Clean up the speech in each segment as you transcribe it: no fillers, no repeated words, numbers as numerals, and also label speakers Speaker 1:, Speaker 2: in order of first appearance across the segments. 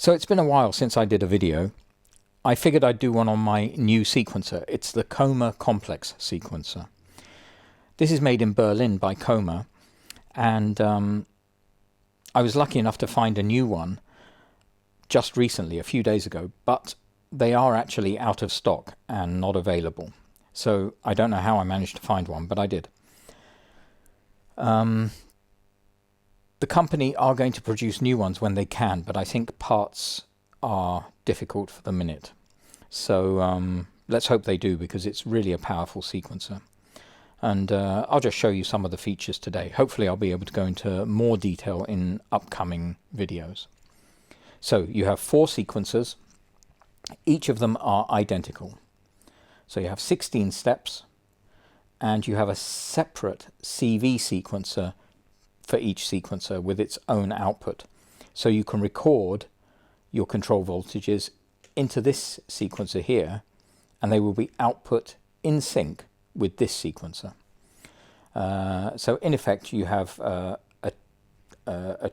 Speaker 1: So it's been a while since I did a video. I figured I'd do one on my new sequencer. It's the Koma Komplex sequencer. This is made in Berlin by Koma, and I was lucky enough to find a new one just recently, a few days ago, but they are actually out of stock and not available. So I don't know how I managed to find one, but I did. The company are going to produce new ones when they can, but I think parts are difficult for the minute. So let's hope they do, because it's really a powerful sequencer. And I'll just show you some of the features today. Hopefully I'll be able to go into more detail in upcoming videos. So you have 4 sequencers. Each of them are identical. So you have 16 steps, and you have a separate CV sequencer for each sequencer with its own output. So you can record your control voltages into this sequencer here, and they will be output in sync with this sequencer. So in effect you have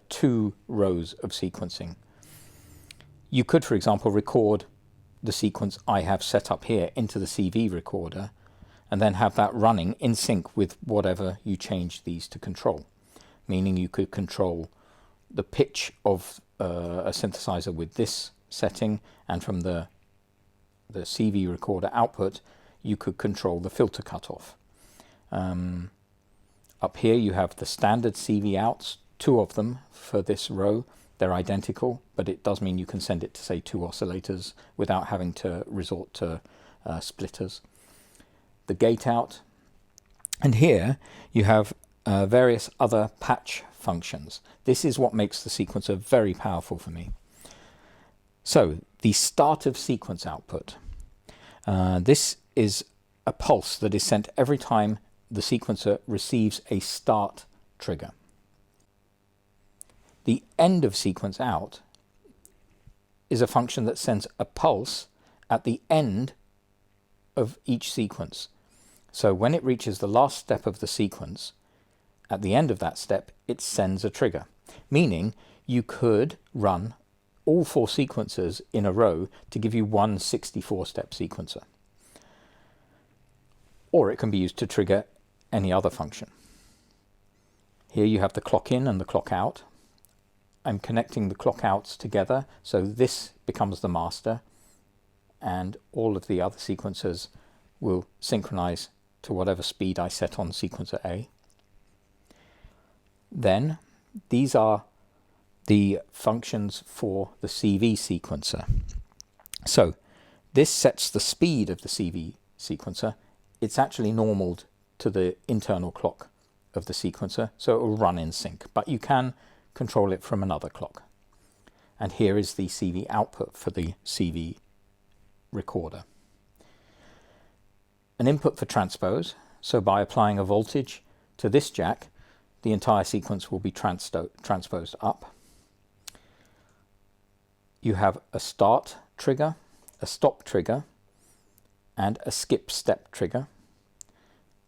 Speaker 1: 2 rows of sequencing. You could, for example, record the sequence I have set up here into the CV recorder, and then have that running in sync with whatever you change these to control. Meaning you could control the pitch of a synthesizer with this setting, and from the CV recorder output you could control the filter cutoff. Up here you have the standard CV outs, 2 of them for this row. They're identical, but it does mean you can send it to, say, 2 oscillators without having to resort to splitters. The gate out, and here you have various other patch functions. This is what makes the sequencer very powerful for me. So the start of sequence output. This is a pulse that is sent every time the sequencer receives a start trigger. The end of sequence out is a function that sends a pulse at the end of each sequence. So when it reaches the last step of the sequence, at the end of that step it sends a trigger, meaning you could run all 4 sequences in a row to give you one 64-step sequencer. Or it can be used to trigger any other function. Here you have the clock in and the clock out. I'm connecting the clock outs together, so this becomes the master, and all of the other sequencers will synchronize to whatever speed I set on sequencer A. Then these are the functions for the CV sequencer. So this sets the speed of the CV sequencer. It's actually normaled to the internal clock of the sequencer, so it will run in sync, but you can control it from another clock. And here is the CV output for the CV recorder. An input for transpose, so by applying a voltage to this jack, the entire sequence will be transposed up. You have a start trigger, a stop trigger, and a skip step trigger.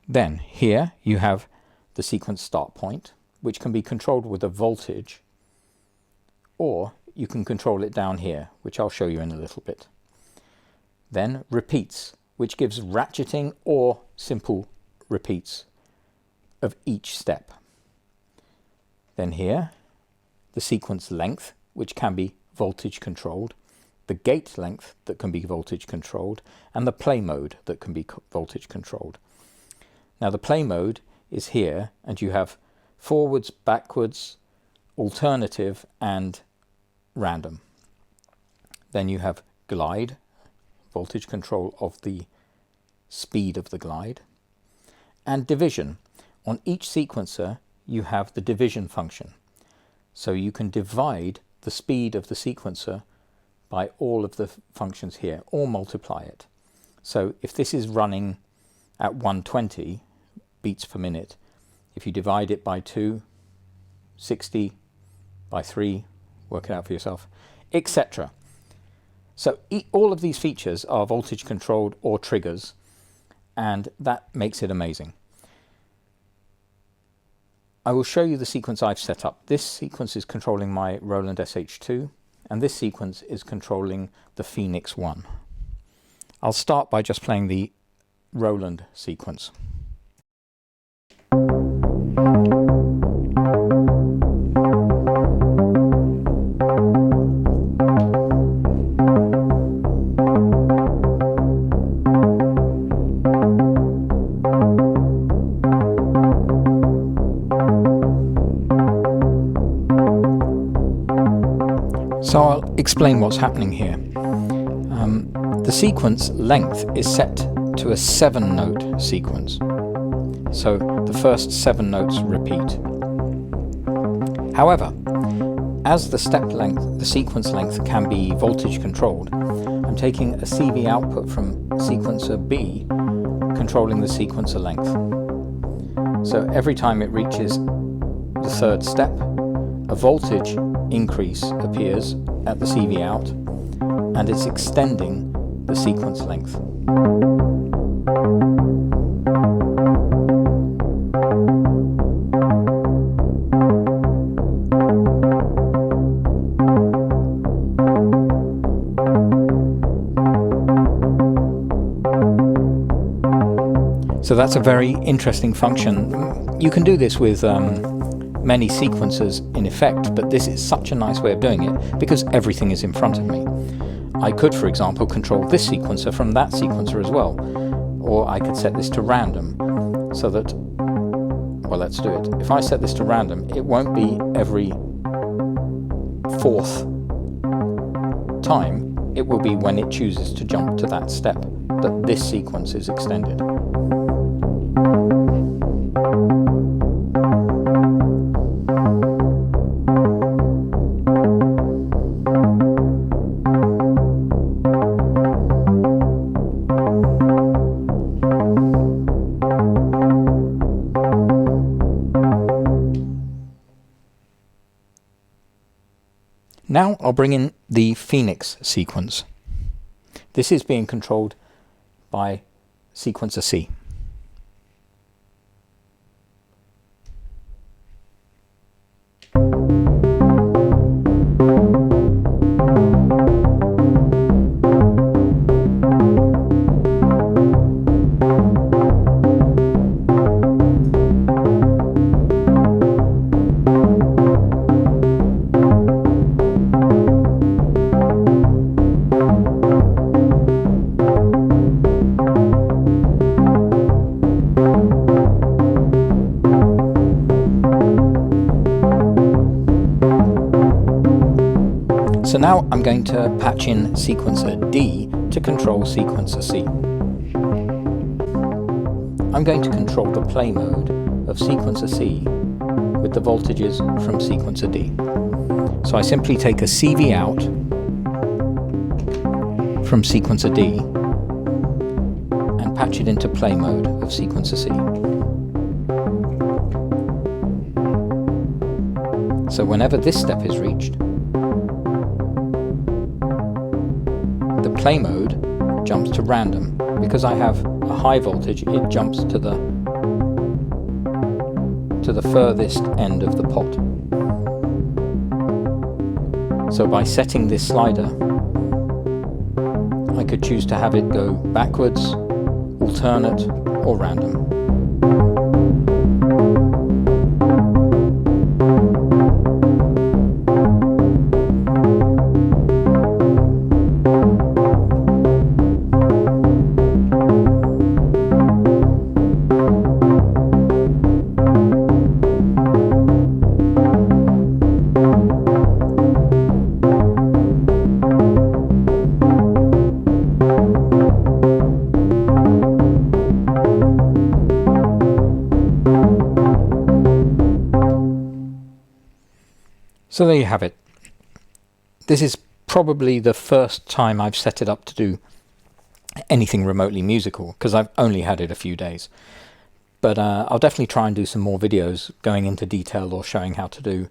Speaker 1: Then here you have the sequence start point, which can be controlled with a voltage, or you can control it down here, which I'll show you in a little bit. Then repeats, which gives ratcheting or simple repeats of each step. Then here, the sequence length, which can be voltage controlled, the gate length that can be voltage controlled, and the play mode that can be voltage controlled. Now the play mode is here, and you have forwards, backwards, alternative, and random. Then you have glide, voltage control of the speed of the glide, and division. On each sequencer you have the division function, so you can divide the speed of the sequencer by all of the functions here, or multiply it. So if this is running at 120 beats per minute, if you divide it by 2, 60, by 3, work it out for yourself, etc. So all of these features are voltage controlled or triggers, and that makes it amazing. I will show you the sequence I've set up. This sequence is controlling my Roland SH2, and this sequence is controlling the Fenix I. I'll start by just playing the Roland sequence. So I'll explain what's happening here. The sequence length is set to a 7-note sequence. So the first 7 notes repeat. However, as the sequence length can be voltage controlled, I'm taking a CV output from sequencer B, controlling the sequencer length. So every time it reaches the 3rd step, a voltage increase appears at the CV out, and it's extending the sequence length. So that's a very interesting function. You can do this with many sequencers in effect, but this is such a nice way of doing it because everything is in front of me. I could, for example, control this sequencer from that sequencer as well, or I could set this to random so that, well, let's do it. If I set this to random, it won't be every 4th time, it will be when it chooses to jump to that step that this sequence is extended. Now I'll bring in the Fenix sequence. This is being controlled by sequencer C. So now I'm going to patch in sequencer D to control sequencer C. I'm going to control the play mode of sequencer C with the voltages from sequencer D. So I simply take a CV out from sequencer D and patch it into play mode of sequencer C. So whenever this step is reached, the play mode jumps to random. Because I have a high voltage, it jumps to the furthest end of the pot. So by setting this slider, I could choose to have it go backwards, alternate, or random. So there you have it. This is probably the first time I've set it up to do anything remotely musical, because I've only had it a few days. But I'll definitely try and do some more videos going into detail or showing how to do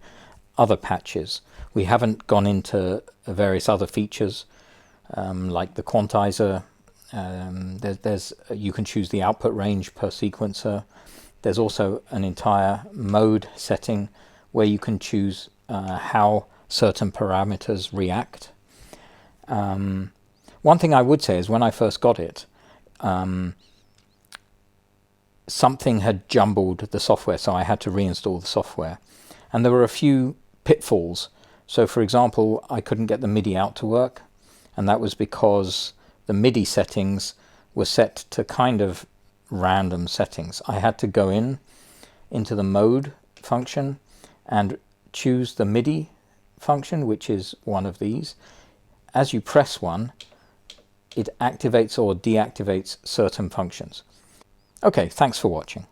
Speaker 1: other patches. We haven't gone into various other features like the quantizer. You can choose the output range per sequencer. There's also an entire mode setting where you can choose how certain parameters react. One thing I would say is when I first got it, something had jumbled the software, so I had to reinstall the software. And there were a few pitfalls. So for example, I couldn't get the Midi out to work, and that was because the Midi settings were set to kind of random settings. I had to go into the mode function and choose the Midi function, which is one of these. As you press one, it activates or deactivates certain functions. Okay, thanks for watching.